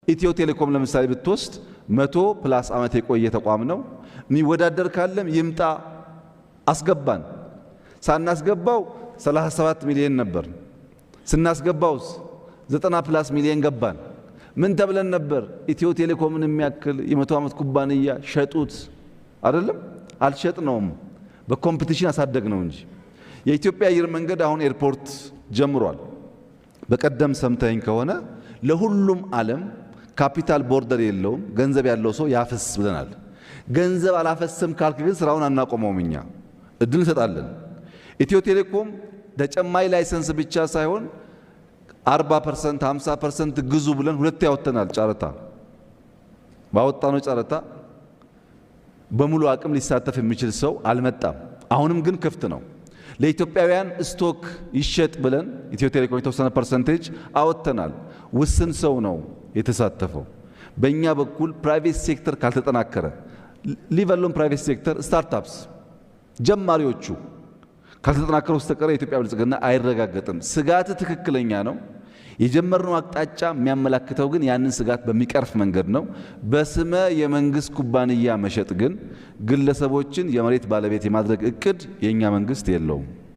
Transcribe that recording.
ኢትዮ ቴሌኮም ለምሳሌ ብትወስድ 100+ ዓመት የቆየ ተቋም ነው። የሚወዳደር ካለም ይምጣ አስገባን። ሳናስገባው 37 ሚሊዮን ነበር። ስናስገባውስ 90+ ሚሊዮን ገባን። ምን ተብለን ነበር? ኢትዮ ቴሌኮምን የሚያክል የ100 ዓመት ኩባንያ ሸጡት አይደለም? አልሸጥነውም፣ በኮምፒቲሽን አሳደግነው እንጂ። የኢትዮጵያ አየር መንገድ አሁን ኤርፖርት ጀምሯል። በቀደም ሰምተኝ ከሆነ ለሁሉም ዓለም ካፒታል ቦርደር የለውም፣ ገንዘብ ያለው ሰው ያፈስ ብለናል። ገንዘብ አላፈስም ካልክ ግን ስራውን አናቆመውም። እኛ እድል እንሰጣለን። ኢትዮ ቴሌኮም ተጨማሪ ላይሰንስ ብቻ ሳይሆን 40% 50% ግዙ ብለን ሁለት ያወጣናል ጨረታ። ባወጣነው ጨረታ በሙሉ አቅም ሊሳተፍ የሚችል ሰው አልመጣም። አሁንም ግን ክፍት ነው። ለኢትዮጵያውያን ስቶክ ይሸጥ ብለን ኢትዮ ቴሌኮም የተወሰነ ፐርሰንቴጅ አወጣናል። ውስን ሰው ነው የተሳተፈው። በእኛ በኩል ፕራይቬት ሴክተር ካልተጠናከረ ሊቨሎን ፕራይቬት ሴክተር ስታርታፕስ ጀማሪዎቹ ካልተጠናከረ በስተቀር የኢትዮጵያ ብልጽግና አይረጋገጥም። ስጋት ትክክለኛ ነው። የጀመርነው አቅጣጫ የሚያመላክተው ግን ያንን ስጋት በሚቀርፍ መንገድ ነው። በስመ የመንግስት ኩባንያ መሸጥ ግን ግለሰቦችን የመሬት ባለቤት የማድረግ እቅድ የኛ መንግስት የለውም።